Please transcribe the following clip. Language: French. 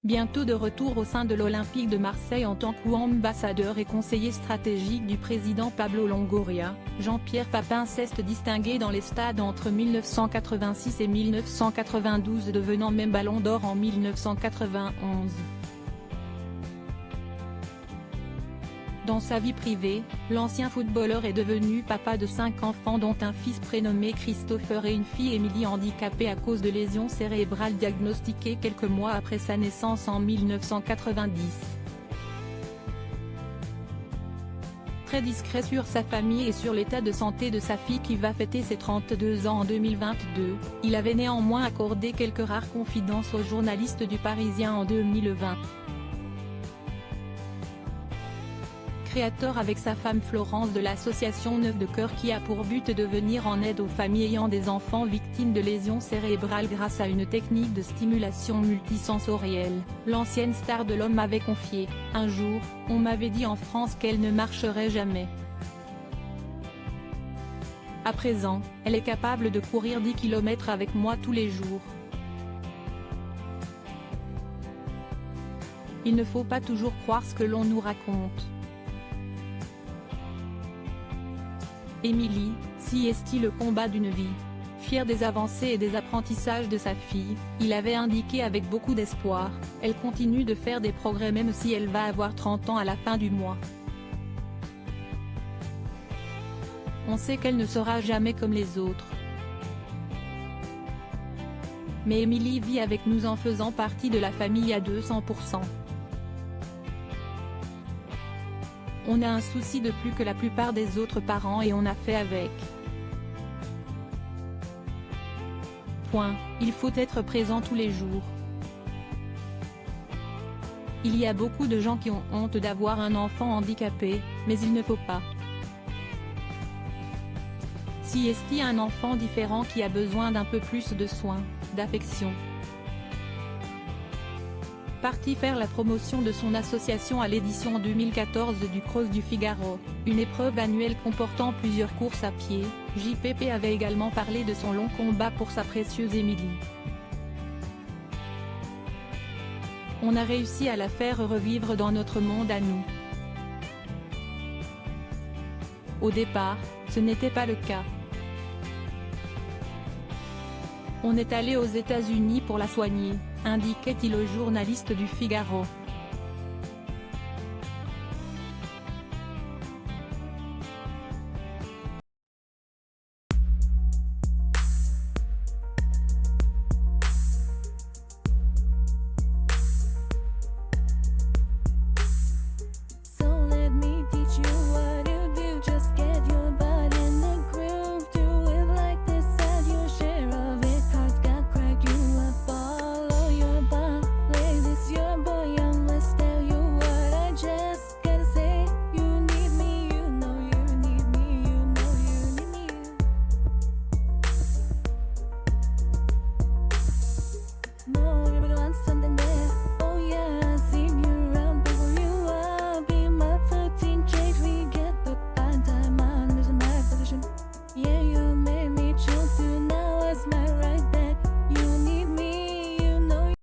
Bientôt de retour au sein de l'Olympique de Marseille en tant qu'ambassadeur et conseiller stratégique du président Pablo Longoria, Jean-Pierre Papin s'est distingué dans les stades entre 1986 et 1992, devenant même Ballon d'Or en 1991. Dans sa vie privée, l'ancien footballeur est devenu papa de 5 enfants dont un fils prénommé Christopher et une fille Émilie handicapée à cause de lésions cérébrales diagnostiquées quelques mois après sa naissance en 1990. Très discret sur sa famille et sur l'état de santé de sa fille qui va fêter ses 32 ans en 2022, il avait néanmoins accordé quelques rares confidences aux journalistes du Parisien en 2020. Créateur avec sa femme Florence de l'association Neuf de Cœur qui a pour but de venir en aide aux familles ayant des enfants victimes de lésions cérébrales grâce à une technique de stimulation multisensorielle, l'ancienne star de l'Homme m'avait confié « Un jour, on m'avait dit en France qu'elle ne marcherait jamais. À présent, elle est capable de courir 10 km avec moi tous les jours. » Il ne faut pas toujours croire ce que l'on nous raconte. Émilie, si est-il le combat d'une vie. Fier des avancées et des apprentissages de sa fille, il avait indiqué avec beaucoup d'espoir, elle continue de faire des progrès même si elle va avoir 30 ans à la fin du mois. On sait qu'elle ne sera jamais comme les autres. Mais Émilie vit avec nous en faisant partie de la famille à 200%. On a un souci de plus que la plupart des autres parents et on a fait avec. Il faut être présent tous les jours. Il y a beaucoup de gens qui ont honte d'avoir un enfant handicapé, mais il ne faut pas. Si est-il un enfant différent qui a besoin d'un peu plus de soins, d'affection. Parti faire la promotion de son association à l'édition 2014 du Cross du Figaro, une épreuve annuelle comportant plusieurs courses à pied, JPP avait également parlé de son long combat pour sa précieuse Émilie. On a réussi à la faire revivre dans notre monde à nous. Au départ, ce n'était pas le cas. On est allé aux États-Unis pour la soigner, indiquait-il au journaliste du Figaro.